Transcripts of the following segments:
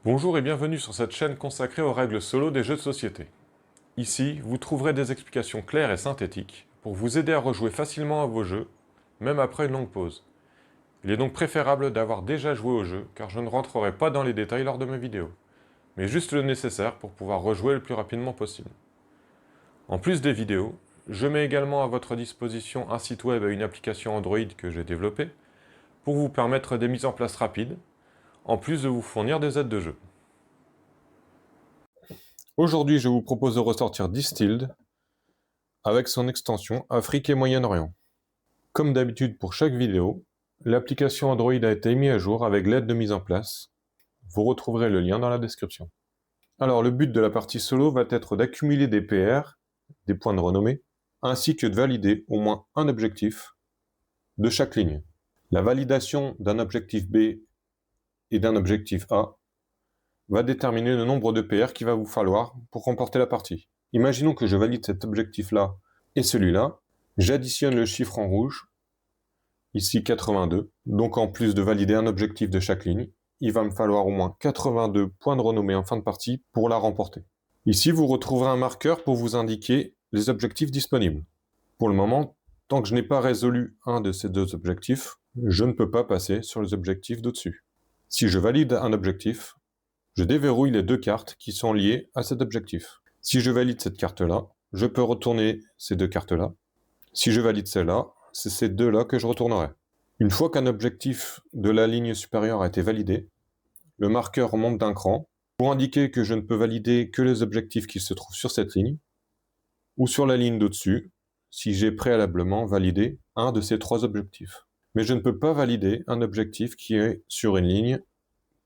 Bonjour et bienvenue sur cette chaîne consacrée aux règles solo des jeux de société. Ici, vous trouverez des explications claires et synthétiques pour vous aider à rejouer facilement à vos jeux, même après une longue pause. Il est donc préférable d'avoir déjà joué au jeu, car je ne rentrerai pas dans les détails lors de mes vidéos, mais juste le nécessaire pour pouvoir rejouer le plus rapidement possible. En plus des vidéos, je mets également à votre disposition un site web et une application Android que j'ai développé pour vous permettre des mises en place rapides, en plus de vous fournir des aides de jeu. Aujourd'hui, je vous propose de ressortir Distilled avec son extension Afrique et Moyen-Orient. Comme d'habitude pour chaque vidéo, l'application Android a été mise à jour avec l'aide de mise en place. Vous retrouverez le lien dans la description. Alors le but de la partie solo va être d'accumuler des PR, des points de renommée, ainsi que de valider au moins un objectif de chaque ligne. La validation d'un objectif B et d'un objectif A va déterminer le nombre de PR qu'il va vous falloir pour remporter la partie. Imaginons que je valide cet objectif-là et celui-là. J'additionne le chiffre en rouge, ici 82. Donc en plus de valider un objectif de chaque ligne, il va me falloir au moins 82 points de renommée en fin de partie pour la remporter. Ici, vous retrouverez un marqueur pour vous indiquer les objectifs disponibles. Pour le moment, tant que je n'ai pas résolu un de ces deux objectifs, je ne peux pas passer sur les objectifs d'au-dessus. Si je valide un objectif, je déverrouille les deux cartes qui sont liées à cet objectif. Si je valide cette carte-là, je peux retourner ces deux cartes-là. Si je valide celle-là, c'est ces deux-là que je retournerai. Une fois qu'un objectif de la ligne supérieure a été validé, le marqueur remonte d'un cran pour indiquer que je ne peux valider que les objectifs qui se trouvent sur cette ligne ou sur la ligne d'au-dessus si j'ai préalablement validé un de ces trois objectifs. Mais je ne peux pas valider un objectif qui est sur une ligne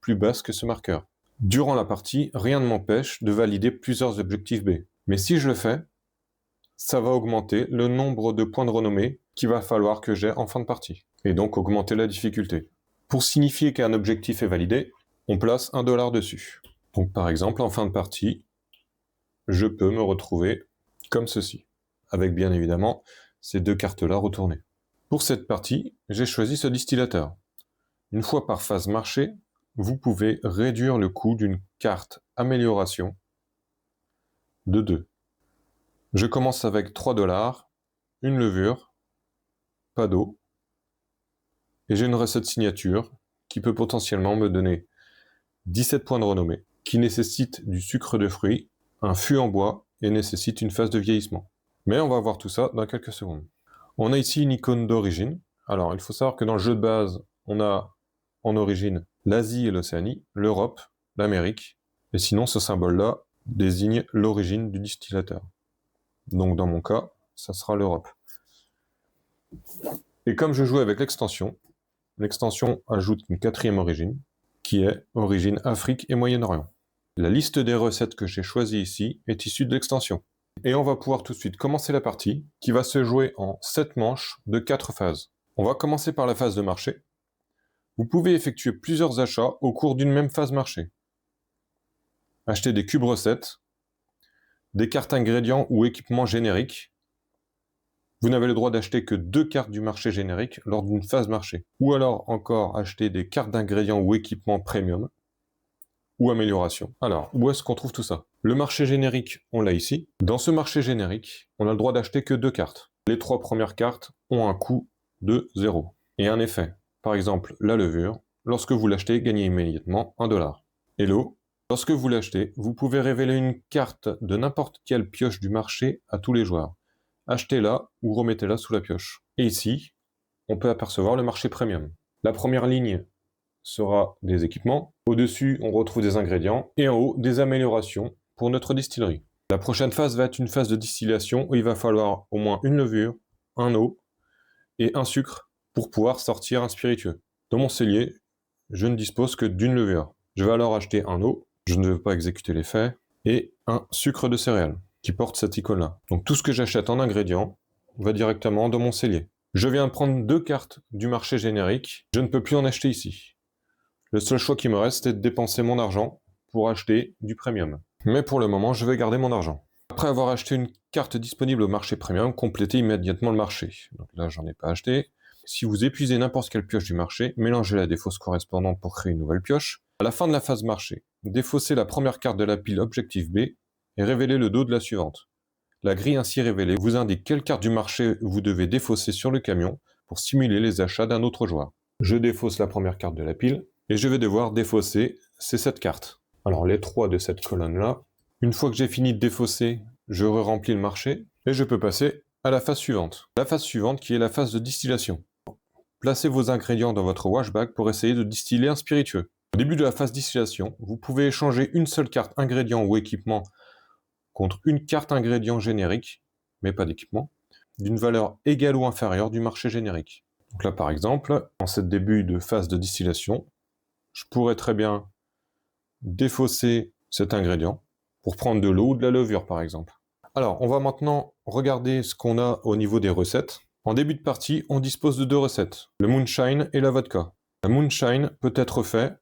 plus basse que ce marqueur. Durant la partie, rien ne m'empêche de valider plusieurs objectifs B. Mais si je le fais, ça va augmenter le nombre de points de renommée qu'il va falloir que j'ai en fin de partie. Et donc augmenter la difficulté. Pour signifier qu'un objectif est validé, on place $1 dessus. Donc par exemple, en fin de partie, je peux me retrouver comme ceci. Avec bien évidemment ces deux cartes-là retournées. Pour cette partie, j'ai choisi ce distillateur. Une fois par phase marché, vous pouvez réduire le coût d'une carte amélioration de 2. Je commence avec $3, une levure, pas d'eau, et j'ai une recette signature qui peut potentiellement me donner 17 points de renommée, qui nécessite du sucre de fruits, un fût en bois et nécessite une phase de vieillissement. Mais on va voir tout ça dans quelques secondes. On a ici une icône d'origine. Alors il faut savoir que dans le jeu de base, on a en origine l'Asie et l'Océanie, l'Europe, l'Amérique, et sinon ce symbole-là désigne l'origine du distillateur. Donc dans mon cas, ça sera l'Europe. Et comme je joue avec l'extension ajoute une quatrième origine, qui est origine Afrique et Moyen-Orient. La liste des recettes que j'ai choisies ici est issue de l'extension. Et on va pouvoir tout de suite commencer la partie, qui va se jouer en 7 manches de 4 phases. On va commencer par la phase de marché. Vous pouvez effectuer plusieurs achats au cours d'une même phase marché. Acheter des cubes recettes, des cartes ingrédients ou équipements génériques. Vous n'avez le droit d'acheter que 2 cartes du marché générique lors d'une phase marché. Ou alors encore acheter des cartes d'ingrédients ou équipements premium ou amélioration. Alors, où est-ce qu'on trouve tout ça? Le marché générique, on l'a ici. Dans ce marché générique, on a le droit d'acheter que 2 cartes. Les 3 premières cartes ont un coût de 0 et un effet. Par exemple, la levure, lorsque vous l'achetez, gagnez immédiatement $1. Et l'eau, lorsque vous l'achetez, vous pouvez révéler une carte de n'importe quelle pioche du marché à tous les joueurs. Achetez-la ou remettez-la sous la pioche. Et ici, on peut apercevoir le marché premium. La première ligne sera des équipements. Au-dessus, on retrouve des ingrédients. Et en haut, des améliorations pour notre distillerie. La prochaine phase va être une phase de distillation où il va falloir au moins une levure, un eau et un sucre pour pouvoir sortir un spiritueux. Dans mon cellier, je ne dispose que d'une levure. Je vais alors acheter un eau, je ne veux pas exécuter l'effet, et un sucre de céréales qui porte cette icône-là. Donc tout ce que j'achète en ingrédients va directement dans mon cellier. Je viens de prendre 2 cartes du marché générique, je ne peux plus en acheter ici. Le seul choix qui me reste est de dépenser mon argent pour acheter du premium. Mais pour le moment, je vais garder mon argent. Après avoir acheté une carte disponible au marché premium, complétez immédiatement le marché. Donc là, j'en ai pas acheté. Si vous épuisez n'importe quelle pioche du marché, mélangez-la à des fausses correspondantes pour créer une nouvelle pioche. À la fin de la phase marché, défaussez la première carte de la pile Objectif B et révélez le dos de la suivante. La grille ainsi révélée vous indique quelle carte du marché vous devez défausser sur le camion pour stimuler les achats d'un autre joueur. Je défausse la première carte de la pile et je vais devoir défausser ces 7 cartes. Alors les 3 de cette colonne-là. Une fois que j'ai fini de défausser, je remplis le marché et je peux passer à la phase suivante. La phase suivante qui est la phase de distillation. Placez vos ingrédients dans votre washbag pour essayer de distiller un spiritueux. Au début de la phase distillation, vous pouvez échanger une seule carte ingrédient ou équipement contre une carte ingrédient générique, mais pas d'équipement, d'une valeur égale ou inférieure du marché générique. Donc là par exemple, en ce début de phase de distillation, je pourrais très bien défausser cet ingrédient pour prendre de l'eau ou de la levure par exemple. Alors on va maintenant regarder ce qu'on a au niveau des recettes. En début de partie, on dispose de 2 recettes, le moonshine et la vodka. La moonshine peut être fait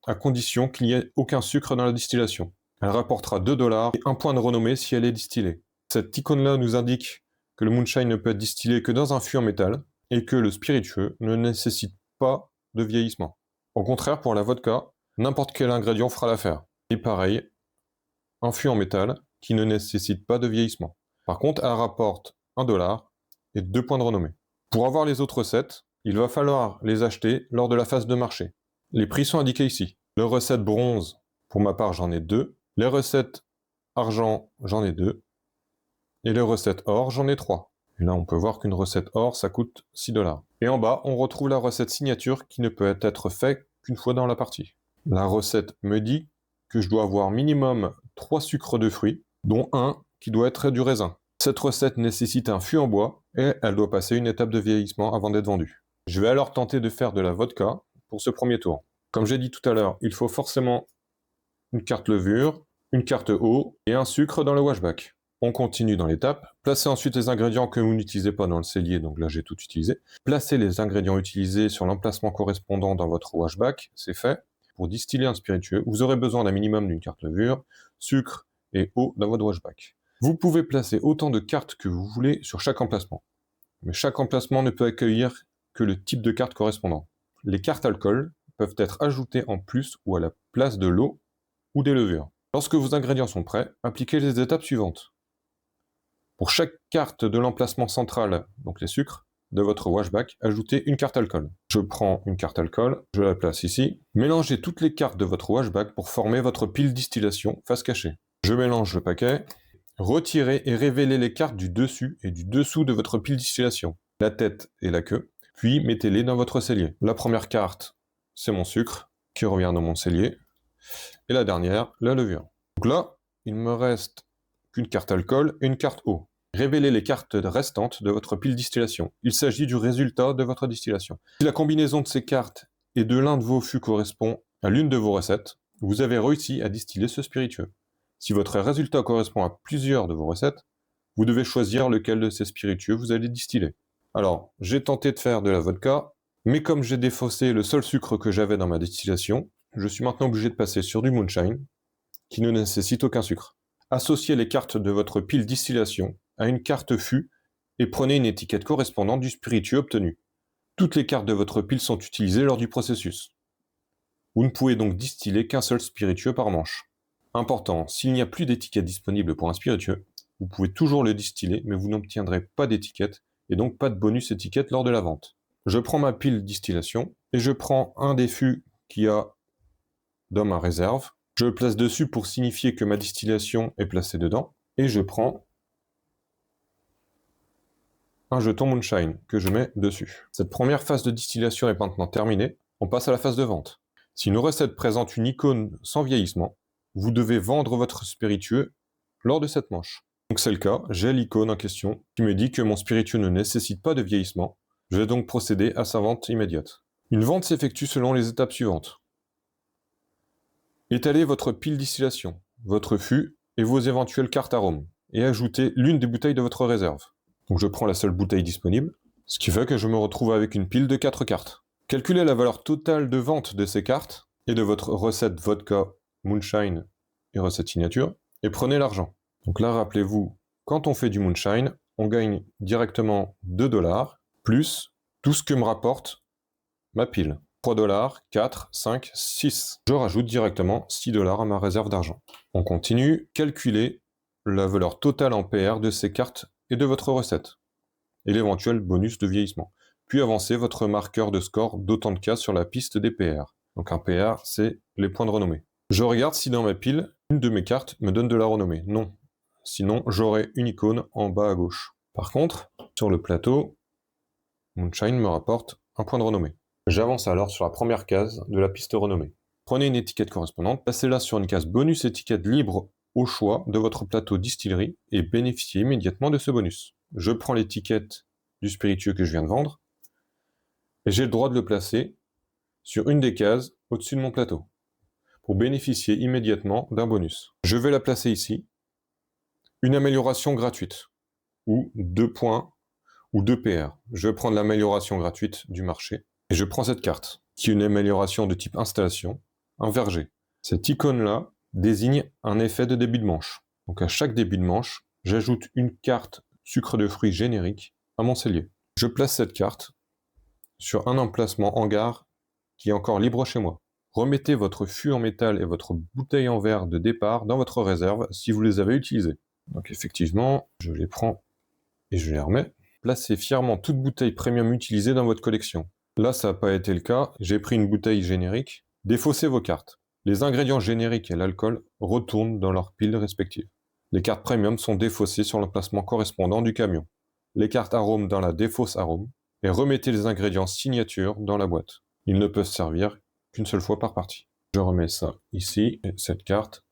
à condition qu'il n'y ait aucun sucre dans la distillation. Elle rapportera 2 $ et 1 point de renommée si elle est distillée. Cette icône-là nous indique que le moonshine ne peut être distillé que dans un fût en métal et que le spiritueux ne nécessite pas de vieillissement. Au contraire, pour la vodka, n'importe quel ingrédient fera l'affaire. Et pareil, un fût en métal qui ne nécessite pas de vieillissement. Par contre, elle rapporte 1 $ et 2 points de renommée. Pour avoir les autres recettes, il va falloir les acheter lors de la phase de marché. Les prix sont indiqués ici. Les recettes bronze, pour ma part, j'en ai 2. Les recettes argent, j'en ai 2. Et les recettes or, j'en ai 3. Et là, on peut voir qu'une recette or, ça coûte 6 $. Et en bas, on retrouve la recette signature qui ne peut être faite qu'une fois dans la partie. La recette me dit que je dois avoir minimum 3 sucres de fruits, dont un qui doit être du raisin. Cette recette nécessite un fût en bois et elle doit passer une étape de vieillissement avant d'être vendue. Je vais alors tenter de faire de la vodka pour ce premier tour. Comme j'ai dit tout à l'heure, il faut forcément une carte levure, une carte eau et un sucre dans le washback. On continue dans l'étape. Placez ensuite les ingrédients que vous n'utilisez pas dans le cellier, donc là j'ai tout utilisé. Placez les ingrédients utilisés sur l'emplacement correspondant dans votre washback, c'est fait. Pour distiller un spiritueux, vous aurez besoin d'un minimum d'une carte levure, sucre et eau dans votre washback. Vous pouvez placer autant de cartes que vous voulez sur chaque emplacement. Mais chaque emplacement ne peut accueillir que le type de carte correspondant. Les cartes alcool peuvent être ajoutées en plus ou à la place de l'eau ou des levures. Lorsque vos ingrédients sont prêts, appliquez les étapes suivantes. Pour chaque carte de l'emplacement central, donc les sucres, de votre washback, ajoutez une carte alcool. Je prends une carte alcool, je la place ici. Mélangez toutes les cartes de votre washback pour former votre pile distillation face cachée. Je mélange le paquet. Retirez et révélez les cartes du dessus et du dessous de votre pile distillation, la tête et la queue, puis mettez-les dans votre cellier. La première carte, c'est mon sucre, qui revient dans mon cellier, et la dernière, la levure. Donc là, il me reste qu'une carte alcool et une carte eau. Révélez les cartes restantes de votre pile distillation. Il s'agit du résultat de votre distillation. Si la combinaison de ces cartes et de l'un de vos fûts correspond à l'une de vos recettes, vous avez réussi à distiller ce spiritueux. Si votre résultat correspond à plusieurs de vos recettes, vous devez choisir lequel de ces spiritueux vous allez distiller. Alors, j'ai tenté de faire de la vodka, mais comme j'ai défaussé le seul sucre que j'avais dans ma distillation, je suis maintenant obligé de passer sur du moonshine, qui ne nécessite aucun sucre. Associez les cartes de votre pile distillation à une carte fût et prenez une étiquette correspondante du spiritueux obtenu. Toutes les cartes de votre pile sont utilisées lors du processus. Vous ne pouvez donc distiller qu'un seul spiritueux par manche. Important, s'il n'y a plus d'étiquette disponible pour un spiritueux, vous pouvez toujours le distiller, mais vous n'obtiendrez pas d'étiquette et donc pas de bonus étiquette lors de la vente. Je prends ma pile distillation et je prends un des fûts qui a dans ma réserve. Je le place dessus pour signifier que ma distillation est placée dedans et je prends un jeton moonshine que je mets dessus. Cette première phase de distillation est maintenant terminée, on passe à la phase de vente. Si une recette présente une icône sans vieillissement, vous devez vendre votre spiritueux lors de cette manche. Donc c'est le cas, j'ai l'icône en question qui me dit que mon spiritueux ne nécessite pas de vieillissement. Je vais donc procéder à sa vente immédiate. Une vente s'effectue selon les étapes suivantes. Étalez votre pile distillation, votre fût et vos éventuelles cartes arômes, et ajoutez l'une des bouteilles de votre réserve. Donc je prends la seule bouteille disponible, ce qui fait que je me retrouve avec une pile de 4 cartes. Calculez la valeur totale de vente de ces cartes et de votre recette vodka, moonshine et recette signature, et prenez l'argent. Donc là, rappelez-vous, quand on fait du moonshine, on gagne directement 2 $ plus tout ce que me rapporte ma pile. $3, 4, 5, 6. Je rajoute directement $6 à ma réserve d'argent. On continue, calculez la valeur totale en PR de ces cartes et de votre recette, et l'éventuel bonus de vieillissement. Puis avancez votre marqueur de score d'autant de cases sur la piste des PR. Donc un PR, c'est les points de renommée. Je regarde si dans ma pile, une de mes cartes me donne de la renommée. Non. Sinon, j'aurai une icône en bas à gauche. Par contre, sur le plateau, Moonshine me rapporte un point de renommée. J'avance alors sur la première case de la piste renommée. Prenez une étiquette correspondante, placez-la sur une case bonus étiquette libre au choix de votre plateau distillerie et bénéficiez immédiatement de ce bonus. Je prends l'étiquette du spiritueux que je viens de vendre et j'ai le droit de le placer sur une des cases au-dessus de mon plateau pour bénéficier immédiatement d'un bonus. Je vais la placer ici. Une amélioration gratuite ou 2 points ou 2 PR. Je vais prendre l'amélioration gratuite du marché et je prends cette carte qui est une amélioration de type installation, un verger. Cette icône-là désigne un effet de début de manche. Donc à chaque début de manche, j'ajoute une carte sucre de fruits générique à mon cellier. Je place cette carte sur un emplacement hangar qui est encore libre chez moi. Remettez votre fût en métal et votre bouteille en verre de départ dans votre réserve si vous les avez utilisés. Donc effectivement, je les prends et je les remets. Placez fièrement toute bouteille premium utilisée dans votre collection. Là, ça n'a pas été le cas. J'ai pris une bouteille générique. Défaussez vos cartes. Les ingrédients génériques et l'alcool retournent dans leurs piles respectives. Les cartes premium sont défaussées sur l'emplacement correspondant du camion. Les cartes arômes dans la défausse arôme et remettez les ingrédients signature dans la boîte. Ils ne peuvent servir qu'une seule fois par partie. Je remets ça ici et cette carte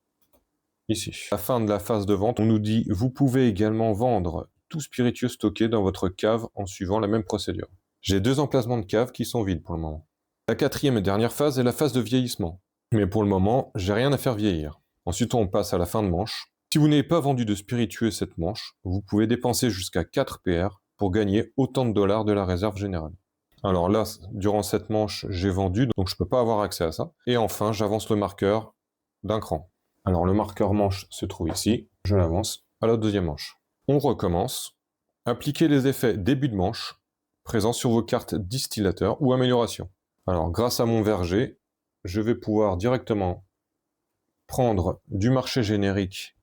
ici. À la fin de la phase de vente, on nous dit « Vous pouvez également vendre tout spiritueux stocké dans votre cave en suivant la même procédure. » J'ai 2 emplacements de cave qui sont vides pour le moment. La 4e et dernière phase est la phase de vieillissement. Mais pour le moment, j'ai rien à faire vieillir. Ensuite, on passe à la fin de manche. Si vous n'avez pas vendu de spiritueux cette manche, vous pouvez dépenser jusqu'à 4 PR pour gagner autant de dollars de la réserve générale. Alors là, durant cette manche, j'ai vendu, donc je ne peux pas avoir accès à ça. Et enfin, j'avance le marqueur d'un cran. Alors le marqueur manche se trouve ici, je l'avance à la 2e manche. On recommence. Appliquez les effets début de manche présents sur vos cartes distillateur ou amélioration. Alors grâce à mon verger, je vais pouvoir directement prendre du marché générique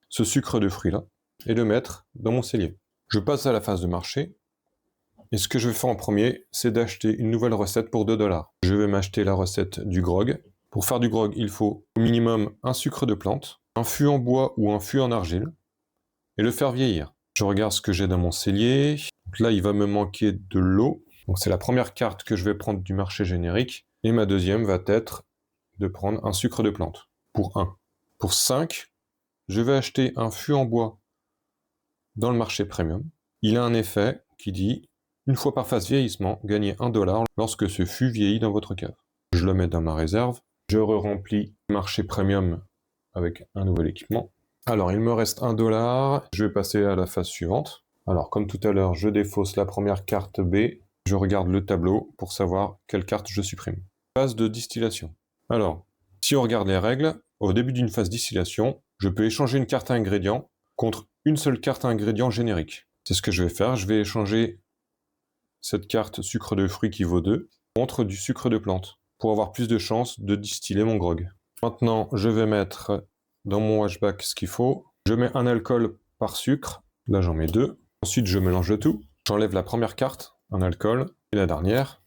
ce sucre de fruits là et le mettre dans mon cellier. Je passe à la phase de marché et ce que je vais faire en premier, c'est d'acheter une nouvelle recette pour 2 $. Je vais m'acheter la recette du grog. Pour faire du grog, il faut au minimum un sucre de plante, un fût en bois ou un fût en argile et le faire vieillir. Je regarde ce que j'ai dans mon cellier. Donc là, il va me manquer de l'eau. Donc c'est la première carte que je vais prendre du marché générique. Et ma deuxième va être de prendre un sucre de plante pour 1. Pour 5, je vais acheter un fût en bois dans le marché premium. Il a un effet qui dit, une fois par phase vieillissement, gagnez 1 $ lorsque ce fût vieillit dans votre cave. Je le mets dans ma réserve. Je remplis le marché premium avec un nouvel équipement. Alors, il me reste 1 $. Je vais passer à la phase suivante. Alors, comme tout à l'heure, je défausse la première carte B. Je regarde le tableau pour savoir quelle carte je supprime. Phase de distillation. Alors, si on regarde les règles, au début d'une phase distillation, je peux échanger une carte à ingrédients contre une seule carte à ingrédients générique. C'est ce que je vais faire. Je vais échanger cette carte sucre de fruits qui vaut 2 contre du sucre de plante pour avoir plus de chances de distiller mon grog. Maintenant, je vais mettre dans mon washback ce qu'il faut. Je mets un alcool par sucre. Là, j'en mets 2. Ensuite, je mélange le tout. J'enlève la première carte, un alcool, et la dernière,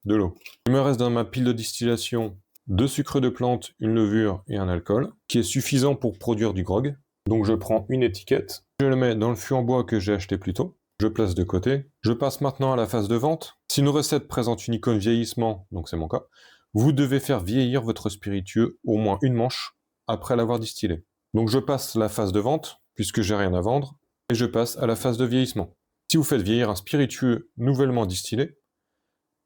de l'eau. Il me reste dans ma pile de distillation 2 sucres de plante, une levure et un alcool, qui est suffisant pour produire du grog. Donc je prends une étiquette, je le mets dans le fût en bois que j'ai acheté plus tôt, je place de côté. Je passe maintenant à la phase de vente. Si une recette présente une icône vieillissement, donc c'est mon cas, vous devez faire vieillir votre spiritueux au moins une manche après l'avoir distillé. Donc je passe la phase de vente, puisque j'ai rien à vendre, et je passe à la phase de vieillissement. Si vous faites vieillir un spiritueux nouvellement distillé,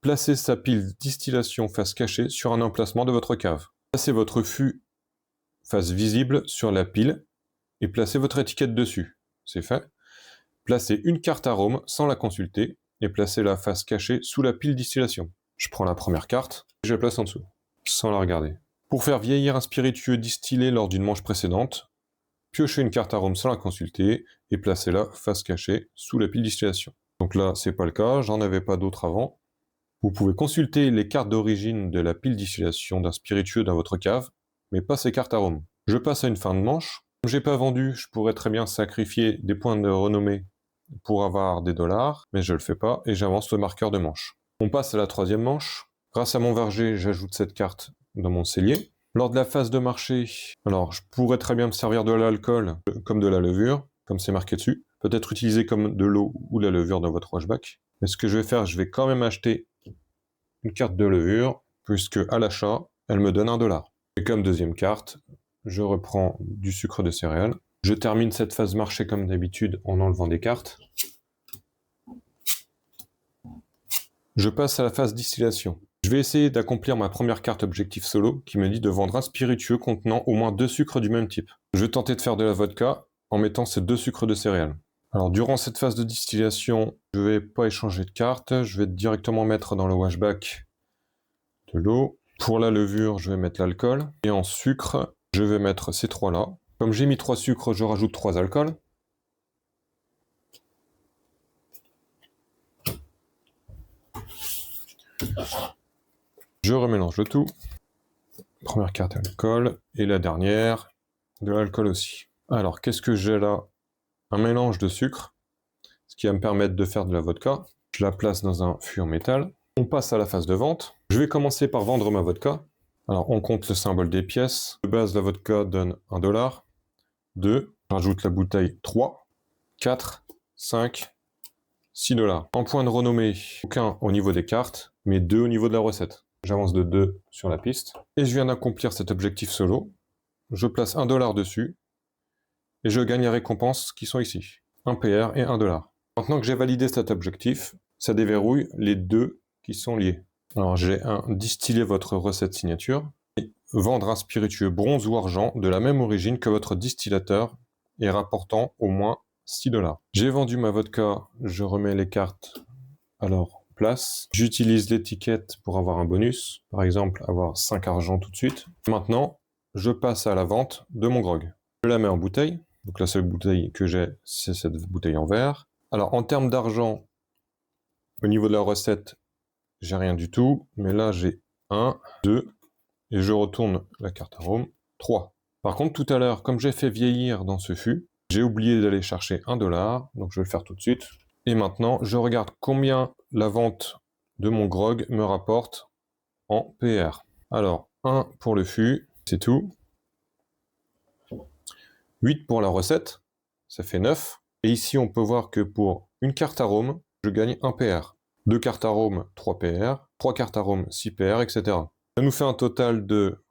placez sa pile distillation face cachée sur un emplacement de votre cave. Placez votre fût face visible sur la pile et placez votre étiquette dessus. C'est fait. Placez une carte arôme sans la consulter et placez la face cachée sous la pile distillation. Je prends la première carte et je la place en dessous, sans la regarder. Pour faire vieillir un spiritueux distillé lors d'une manche précédente, piochez une carte arôme sans la consulter et placez-la face cachée sous la pile distillation. Donc là, c'est pas le cas, j'en avais pas d'autres avant. Vous pouvez consulter les cartes d'origine de la pile distillation d'un spiritueux dans votre cave, mais pas ces cartes arômes. Je passe à une fin de manche. Comme j'ai pas vendu, je pourrais très bien sacrifier des points de renommée pour avoir des dollars, mais je le fais pas et j'avance le marqueur de manche. On passe à la troisième manche. Grâce à mon verger, j'ajoute cette carte dans mon cellier. Lors de la phase de marché, alors je pourrais très bien me servir de l'alcool comme de la levure, comme c'est marqué dessus. Peut-être utiliser comme de l'eau ou de la levure dans votre washback. Mais ce que je vais faire, je vais quand même acheter une carte de levure, puisque à l'achat, elle me donne $1. Et comme deuxième carte, je reprends du sucre de céréales. Je termine cette phase marché comme d'habitude en enlevant des cartes. Je passe à la phase distillation. Je vais essayer d'accomplir ma première carte objectif solo qui me dit de vendre un spiritueux contenant au moins 2 sucres du même type. Je vais tenter de faire de la vodka en mettant ces 2 sucres de céréales. Alors durant cette phase de distillation, je ne vais pas échanger de cartes, je vais directement mettre dans le washback de l'eau. Pour la levure, je vais mettre l'alcool. Et en sucre, je vais mettre ces 3 là. Comme j'ai mis 3 sucres, je rajoute 3 alcools. Je remélange le tout. Première carte d'alcool et la dernière de l'alcool aussi. Alors qu'est-ce que j'ai là? Un mélange de sucre, ce qui va me permettre de faire de la vodka. Je la place dans un fût en métal. On passe à la phase de vente. Je vais commencer par vendre ma vodka. Alors on compte le symbole des pièces. De base, la vodka donne $1. 2, j'ajoute la bouteille 3, 4, 5, $6. En point de renommée, aucun au niveau des cartes, mais 2 au niveau de la recette. J'avance de 2 sur la piste. Et je viens d'accomplir cet objectif solo. Je place $1 dessus. Et je gagne les récompenses qui sont ici. 1 PR et $1. Maintenant que j'ai validé cet objectif, ça déverrouille les 2 qui sont liés. Alors j'ai distiller votre recette signature. Et vendre un spiritueux bronze ou argent de la même origine que votre distillateur et rapportant au moins $6. J'ai vendu ma vodka, je remets les cartes à leur place. J'utilise l'étiquette pour avoir un bonus, par exemple avoir 5 argent tout de suite. Maintenant, je passe à la vente de mon grog. Je la mets en bouteille, donc la seule bouteille que j'ai, c'est cette bouteille en verre. Alors en termes d'argent, au niveau de la recette, j'ai rien du tout, mais là j'ai 1, 2, et je retourne la carte arôme, 3. Par contre, tout à l'heure, comme j'ai fait vieillir dans ce fût, j'ai oublié d'aller chercher $1, donc je vais le faire tout de suite. Et maintenant, je regarde combien la vente de mon grog me rapporte en PR. Alors, 1 pour le fût, c'est tout. 8 pour la recette, ça fait 9. Et ici, on peut voir que pour une carte arôme, je gagne 1 PR. 2 cartes arôme, 3 PR. 3 cartes arôme, 6 PR, etc. Ça nous fait un total de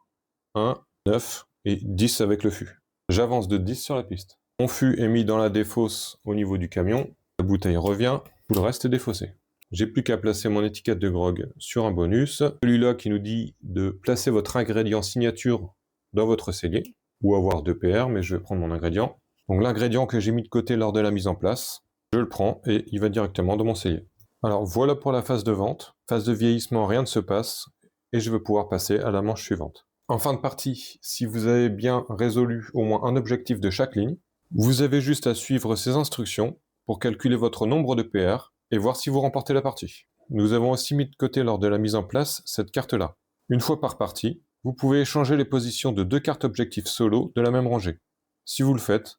1, 9 et 10 avec le fût. J'avance de 10 sur la piste. Mon fût est mis dans la défausse au niveau du camion. La bouteille revient, tout le reste est défaussé. J'ai plus qu'à placer mon étiquette de grog sur un bonus. Celui-là qui nous dit de placer votre ingrédient signature dans votre cellier, ou avoir 2 PR, mais je vais prendre mon ingrédient. Donc l'ingrédient que j'ai mis de côté lors de la mise en place, je le prends et il va directement dans mon cellier. Alors voilà pour la phase de vente. Phase de vieillissement, rien ne se passe et je vais pouvoir passer à la manche suivante. En fin de partie, si vous avez bien résolu au moins un objectif de chaque ligne, vous avez juste à suivre ces instructions pour calculer votre nombre de PR et voir si vous remportez la partie. Nous avons aussi mis de côté lors de la mise en place cette carte-là. Une fois par partie, vous pouvez échanger les positions de 2 cartes objectifs solo de la même rangée. Si vous le faites,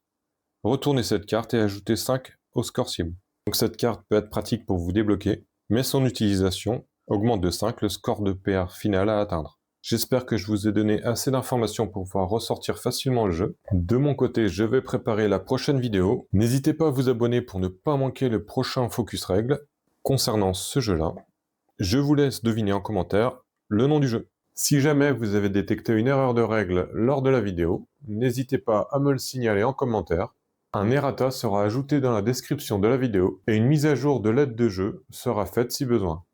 retournez cette carte et ajoutez 5 au score cible. Donc cette carte peut être pratique pour vous débloquer, mais son utilisation augmente de 5 le score de PR final à atteindre. J'espère que je vous ai donné assez d'informations pour pouvoir ressortir facilement le jeu. De mon côté, je vais préparer la prochaine vidéo. N'hésitez pas à vous abonner pour ne pas manquer le prochain focus règle concernant ce jeu-là. Je vous laisse deviner en commentaire le nom du jeu. Si jamais vous avez détecté une erreur de règle lors de la vidéo, n'hésitez pas à me le signaler en commentaire. Un errata sera ajouté dans la description de la vidéo et une mise à jour de l'aide de jeu sera faite si besoin.